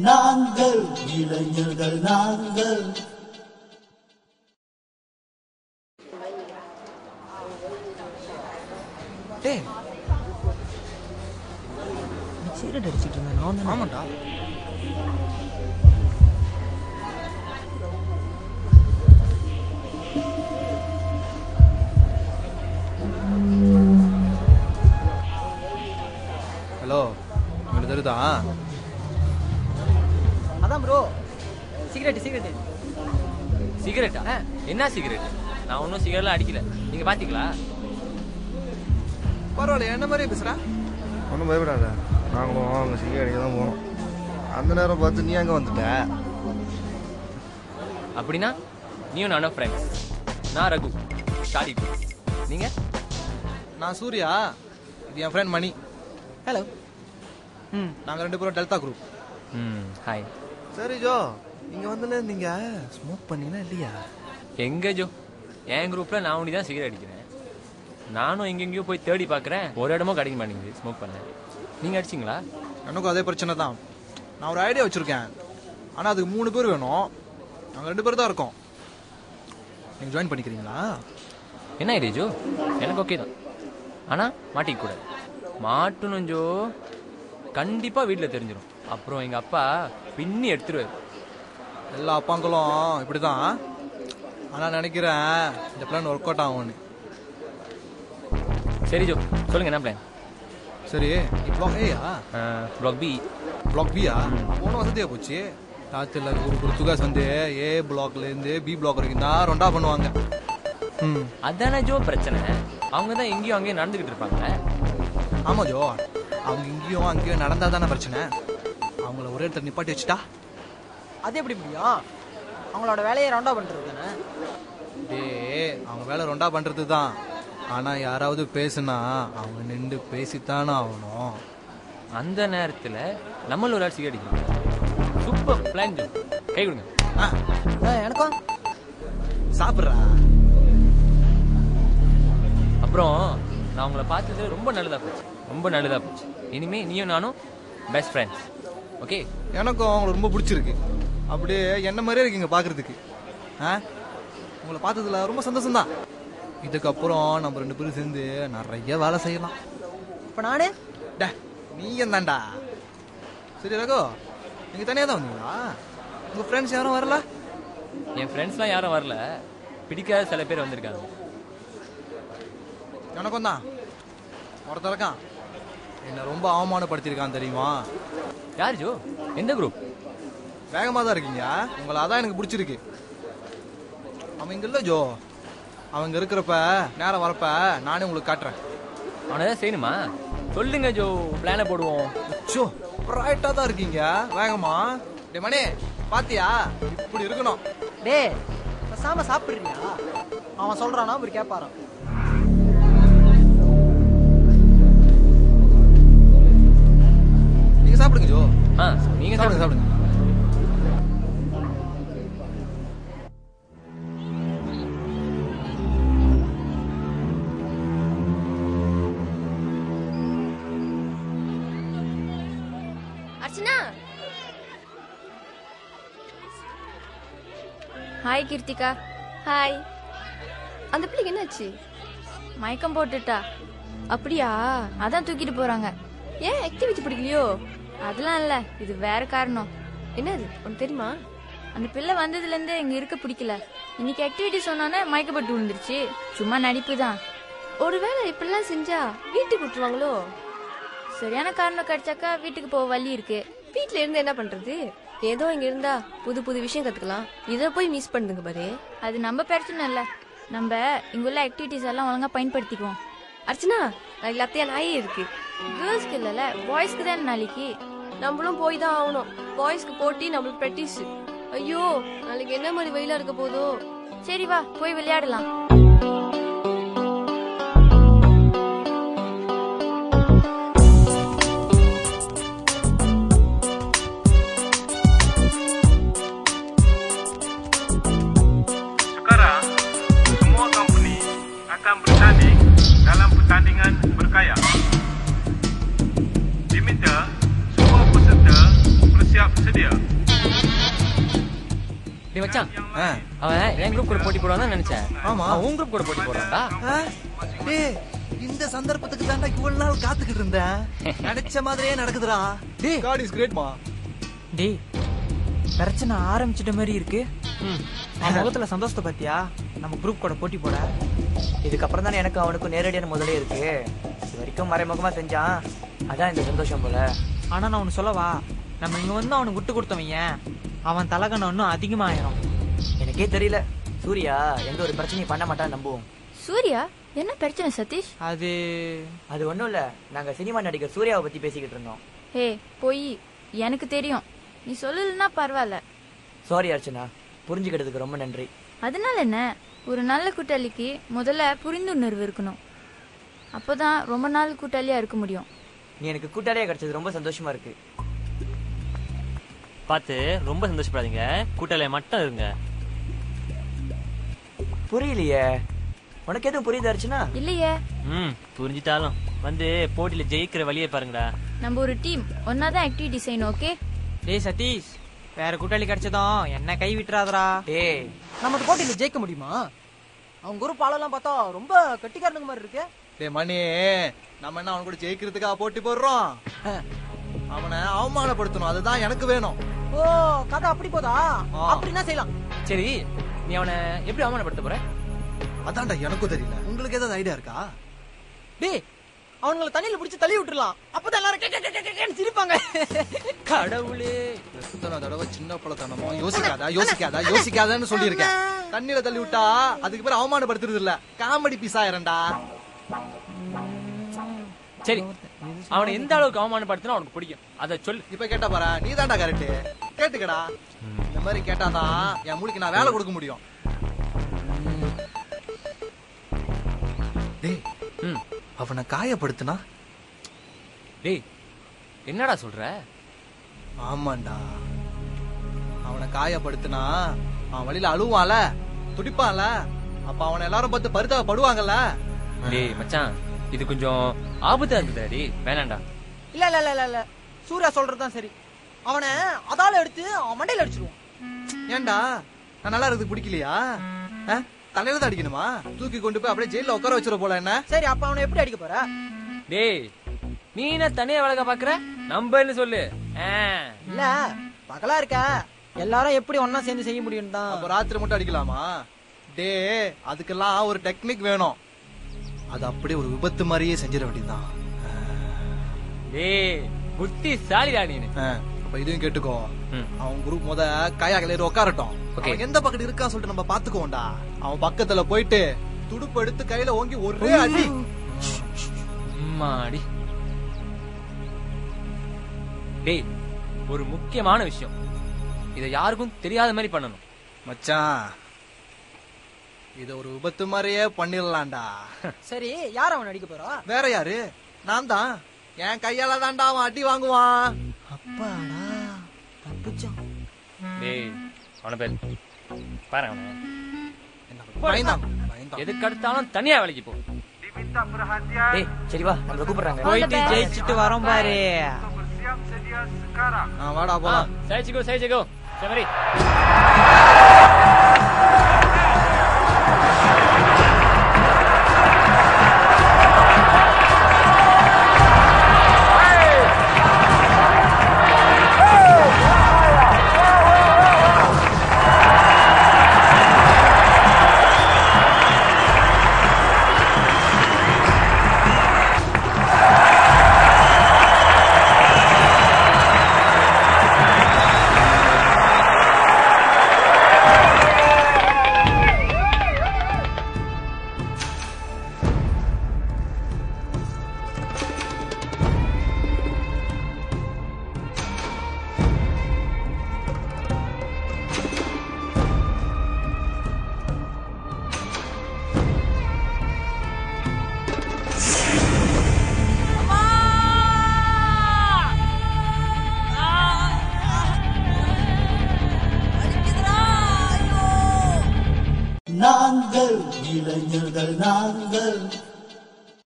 நாங்கள் இளைஞர்கள் நாங்கள். சிகரெட் அடிச்சிட்டு இருந்தேன் நான் தான். ஆமாண்டா. ஹலோ, உங்களுக்கு தெரியுதா? அதான் ப்ரோ, சிகரெட் சிகரெட்டா? என்ன சிகரெட்? நான் ஒன்றும் சிகரெட்லாம் அடிக்கல. நீங்கள் பார்த்தீங்களா? பரவாயில்ல, என்ன மாதிரியே பேசுகிறா? ஒன்றும் பயப்படாத, நாங்களும் அவங்க சிகரெட் அடிக்க தான் போனோம். அந்த நேரம் பார்த்து நீ அங்கே வந்துட்ட. அப்படின்னா நீயும் நானும் ஃப்ரெண்ட்ஸ். நான் ரகு, ஸ்டாடி. நீங்கள்? நான் சூர்யா, இது என் ஃப்ரெண்ட் மணி. ஹலோ. நாங்கள் 2 பேரும் டெல்டா குரூப். ஹாய். சரி ஜோ, இங்கே வந்து நீங்கள் ஸ்மோக் பண்ணீங்களா இல்லையா? எங்கே ஜோ, என் குரூப்பில் நான் ஒண்டி தான் சிகரெட் அடிக்கிறேன். நானும் எங்கெங்கேயோ போய் தேடி பார்க்குறேன், ஒரு இடமும் கிடைக்க மாட்டேங்குது ஸ்மோக் பண்ண. நீங்கள் அடிச்சிங்களா? எனக்கும் அதே பிரச்சனை தான். நான் ஒரு ஐடியா வச்சுருக்கேன், ஆனால் அதுக்கு 3 பேர் வேணும். நாங்கள் 2 பேர் தான் இருக்கோம். நீங்கள் ஜாயின் பண்ணிக்கிறீங்களா? என்ன ஐடியா ஜோ? எனக்கு ஓகே தான், ஆனால் மாட்டிக்கூடாது. மாட்டணும் ஜோ, கண்டிப்பாக வீட்டில் தெரிஞ்சிடும். அப்புறம் எங்கள் அப்பா பின்னி எடுத்துருவார். எல்லா அப்பாங்களும் இப்படி தான். ஆனால் நினைக்கிறேன் இந்த பிளான் ஒர்க் அவுட் ஆகும்னு. சரி ஜோ, சொல்லுங்கள் என்ன பிளான்? சரி, பிளாக் ஏயா? Block B. பிளாக் பியா? போன வசதியாக போச்சு. ராத்திரில ஒரு துகாஸ் வந்து ஏ பிளாக்லேருந்து பி பிளாக் வரைக்கும் தான் ரெண்டா பண்ணுவாங்க. அதானே ஜோ பிரச்சனை. அவங்க தான் எங்கேயும் அங்கேயும் நடந்துக்கிட்டு இருப்பாங்க. ஆமாம் ஜோ, அவங்க இங்கேயும் அங்கேயும் நடந்தால் தானே பிரச்சனை. அவங்கள ஒரே இடத்துல நிப்பாட்டி வச்சுட்டா அது எப்படி முடியும்? அவங்களோட வேலையை ரவுண்டா பண்ணுறது தானே. அவங்க வேலை ரெண்டா பண்ணுறது தான். ஆனால் யாராவது பேசுனா அவங்க நின்று பேசித்தானே ஆகணும். அந்த நேரத்தில் நம்மள ஒரு ஆள் சிகரெட் அடிக்கணும். சூப்பர் பிளான் ஜோ, கை கொடுங்க. எனக்கும் சாப்பிட்றா. அப்புறம் நான் உங்களை பார்த்தது ரொம்ப நல்லதாக போச்சு, ரொம்ப நல்லதாக போச்சு. இனிமே நீயும் நானும் பெஸ்ட் ஃப்ரெண்ட்ஸ், ஓகே? எனக்கும் அவங்களை ரொம்ப பிடிச்சிருக்கு. அப்படியே என்ன மாதிரியே இருக்கீங்க பார்க்குறதுக்கு. உங்களை பார்த்ததுல ரொம்ப சந்தோஷம்தான். இதுக்கப்புறம் நம்ம 2 பேரும் சேர்ந்து நிறைய வேலை செய்யலாம். இப்போ நானே நீ தான்டா. சரி ரகு, நீங்கள் தனியாக தான் வந்தீங்களா? உங்கள் ஃப்ரெண்ட்ஸ் யாரும் வரல? என் ஃப்ரெண்ட்ஸ்லாம் யாரும் வரல, பிடிக்காத சில பேர் வந்திருக்காங்க. எனக்கும் தான் ஒருத்தர் இருக்கான், என்னை ரொம்ப அவமானப்படுத்தியிருக்கான் தெரியுமா? யார் ஜோ? எந்த குரூப்? வேகமாக தான் இருக்கீங்க, உங்களை அதான் எனக்கு பிடிச்சிருக்கு. அவன் இங்கே இல்லை ஜோ, அவங்க இருக்கிறப்ப நேரம் வரப்ப நானே உங்களுக்கு காட்டுறேன். அவனை தான் செய்யணுமா? சொல்லுங்க ஜோ, பிளானை போடுவோம். ஜோ ரைட்டாக தான் இருக்கீங்க, வேகமா. டே மணி, பாத்தியா இப்படி இருக்கணும். டே பேசாம சாப்பிடுறியா? அவன் சொல்றானா ஒரு கேட்பாரான். நீங்க சாப்பிடுங்க ஜோ. நீங்க சாப்பிடுங்க சாப்பிடுங்க. அர்ச்சனா. ஹாய் கீர்த்திகா. ஹாய். அந்த பிள்ளைக்கு என்னாச்சு? மயக்கம் போட்டுட்டா. அப்படியா? அதான் தூக்கிட்டு போறாங்க. ஏன் ஆக்டிவிட்டி பிடிக்கலையோ? அதெல்லாம் இல்ல, இது வேற காரணம். என்னது உனக்கு தெரியுமா? அந்த பிள்ளை வந்ததுல இருந்து இங்க இருக்க பிடிக்கல. இன்னைக்கு ஆக்டிவிட்டி சொன்னானே மயக்கப்பட்டு விழுந்துருச்சு. சும்மா நடிப்பு தான். ஒருவேளை இப்படிலாம் செஞ்சா வீட்டுக்கு விட்டுருவாங்களோ? சரியான காரணம் கிடைச்சாக்கா வீட்டுக்கு போக வழி இருக்கு. வீட்டுல இருந்து என்ன பண்றது? ஏதோ இங்க இருந்தா புது புது விஷயம் கத்துக்கலாம். இத போய் மிஸ் பண்ணுங்க பாரு. அது நம்ம பிரச்சனை இல்ல, நம்ம இங்க உள்ள ஆக்டிவிட்டிஸ் எல்லாம் ஒழுங்கா பயன்படுத்திக்குவோம். அர்ச்சனா, நாளைக்கு லத்தையா நாயே இருக்கு. கேர்ள்ஸ்க்கு இல்லல, பாய்ஸ்க்கு தான் நாளைக்கு. நம்மளும் போய் தான் ஆகணும். பாய்ஸ்க்கு போட்டி, நம்மளுக்கு பிராக்டிஸ். ஐயோ, நாளைக்கு என்ன மாதிரி வெயிலா இருக்க போதோ. சரி வா போய் விளையாடலாம். Pertandingan berkaya. Diminta semua peserta bersiap sedia. டேய் மச்சான், அவன் என் குரூப் கூட போட்டி போடுவான்னு நினைச்சேன். ஆமா. அவன் உன் குரூப் கூட போட்டி போடுறான்டா. டேய் இந்த சந்தர்ப்பத்துக்கு தாண்டா இவ்வளவு நாள் காத்துக்கிட்டு இருந்தேன். நினைச்ச மாதிரியே நடக்குதுடா. டேய் God is great மா. டேய் பிரச்சனை ஆரம்பிச்சிட்ட மாதிரி இருக்கு. அவன் முகத்துல சந்தோஷத்தை பத்தியா? நம்ம குரூப் கூட போட்டி போட. இதுக்கப்புறம் தானே எனக்கு அவனுக்கும் நேரடியான முதலே இருக்கு. இது வரைக்கும் மறைமுகமா செஞ்சான், அதான் இந்த சந்தோஷம் போல. ஆனா நான் ஒன்னு சொல்லவா, நம்ம இங்க வந்து அவனுக்கு விட்டு கொடுத்தவங்க அவன் தலகணம் இன்னும் அதிகமாயிரும். எனக்கே தெரியல, சூர்யா எந்த ஒரு பிரச்சனையும் பண்ண மாட்டான்னு நம்புவோம். சூர்யா என்ன பிரச்சனை சதீஷ்? அது ஒண்ணும் இல்ல, நாங்க சினிமா நடிகர் சூர்யாவை பத்தி பேசிக்கிட்டு இருந்தோம். ஹே போய் எனக்கு தெரியும், நீ சொல்லலன்னா பரவாயில்ல. சாரி அர்ச்சனா, புரிஞ்சுக்கிட்டதுக்கு ரொம்ப நன்றி. அதனால என்ன, ஒரு நல்ல கூட்டாளிக்கு முதல்ல புரிந்துணர்வு இருக்கணும். அப்போதான் ரொம்ப நாள் கூட்டாளியா இருக்க முடியும். நீ எனக்கு கூட்டாளியா கிடைச்சது ரொம்ப சந்தோஷமா இருக்கு. பார்த்து ரொம்ப சந்தோஷப்படாதீங்க, கூட்டாளியா மட்டும் இருங்க. புரியலையே, உனக்கு எதுவும் புரியுது அர்ச்சனா? இல்லையே. புரிஞ்சிட்டாலும் வந்து போட்டியில ஜெயிக்கிற வழியை பாருங்கடா. நம்ம ஒரு டீம் ஒன்னாதான் ஆக்டிவிட்டி செய்யணும். ஓகே டேய் சதீஷ், வேற கூட்டாளி கிடைச்சதும் என்ன கை விட்டுறாதரா. டேய் நம்ம போட்டியில ஜெயிக்க முடியுமா? அவங்க குரூப் ஆளெல்லாம் பார்த்தா ரொம்ப கட்டிக்காரனுங்க மாதிரி இருக்கு. டேய் மணி, நம்ம என்ன அவன் கூட ஜெயிக்கிறதுக்காக போட்டி போடுறோம்? அவனை அவமானப்படுத்தணும், அதுதான் எனக்கு வேணும். ஓ கதை அப்படி போதா? அப்படின்னா செய்யலாம். சரி, நீ அவனை எப்படி அவமானப்படுத்த போற? அதான்டா எனக்கும் தெரியல. உங்களுக்கு ஏதாவது ஐடியா இருக்கா? டேய் அவங்களை தண்ணியில பிடிச்சு தள்ளி விட்டுறலாம், அப்பதான் எல்லாரும் சிரிப்பாங்க. கடவுளே, எத்தனை தடவை சின்ன பழத்தனமோ யோசிக்காதான்னு சொல்லியிருக்கேன். தண்ணியில தள்ளி விட்டா அதுக்கு பேர் அவமானப்படுத்துறது இல்ல, காமெடி பீஸ் ஆயிரண்டா. சரி, அவனை எந்த அளவுக்கு அவமானப்படுத்தினா அவனுக்கு பிடிக்கும் அதை சொல்லு. இப்ப கேட்டா பாரு, நீ தான்டா கரெக்ட். கேட்டுக்கடா, இந்த மாதிரி கேட்டாதான் என் மூளைக்கு நான் வேலை கொடுக்க முடியும். டேய் அவனை காயப்படுத்தினா? டேய் என்னடா சொல்ற? ஆமாண்டா, அவனை காயப்படுத்தினா அவன் வழியில அழுவான்ல, துடிப்பான்ல, அப்ப அவனை எல்லாரும் பார்த்து பரிதாபப்படுவாங்கல்ல. டேய் மச்சான், இது கொஞ்சம் ஆபத்தா இருக்குதாடி, வேணாண்டா. இல்ல இல்ல இல்ல இல்ல, சூர்யா சொல்றதுதான் சரி. அவனை அதால எடுத்து அவன் மண்டையில அடிச்சிருவான். ஏன்டா நான் நல்லா இருக்கு பிடிக்கலையா? தலையில தான் அடிக்கணுமா? தூக்கி கொண்டு போய் அப்படியே ஜெயில உட்கார வச்சிட போல என்ன? சரி, அப்ப அவனை எப்படி அடிக்க போற? டேய் நீ என்ன தனியா வேலைக்க பாக்குற? நம்பன்னு சொல்லு. இல்ல பகலா இருக்க, எல்லாரும் எப்படி ஒன்னா சேர்ந்து செய்ய முடியும் தான். அப்ப ராத்திரி மட்டும் அடிக்கலாமா? டே அதுக்கெல்லாம் ஒரு டெக்னிக் வேணும். அது அப்படியே ஒரு விபத்து மாதிரியே செஞ்சிட வேண்டியதுதான். டேய் புத்திசாலிடா நீனு. அப்ப இதையும் கேட்டுக்கோ, அவன் குரூப் முத கையாகல உட்காரட்டும். எந்த பக்கத்து இருக்கா சொல்லிட்டு நம்ம பாத்துக்கோண்டா. அவன் பக்கத்துல போயிட்டு துடுப்பு எடுத்து கையில ஓங்கி ஒரே அடி. மாடி. டேய் ஒரு முக்கியமான விஷயம், இத யாருக்கும் தெரியாத மாதிரி பண்ணணும் மச்சான். இத ஒரு விபத்து மாதிரியே பண்ணிடலாம்டா. சரி, யார் அவன் அடிக்க போறா? வேற யாரு? நான் தான். என் கையால தான்டா அவன் அடி வாங்குவான். அப்பாடா தப்பிச்சான். டேய் அவன பேர் பாரு, அவன எதுக்கு அடுத்தாலும் தனியா வேலைக்கு போ. டேய் சரி வா, நம்மள கூப்பிடுறாங்க. போயிட்டு ஜெயிச்சிட்டு வரோம் பாரு. வாடா போலாம். சைச்சிக்கோ சரி. நாங்கள் இளைஞர்கள் நாங்கள்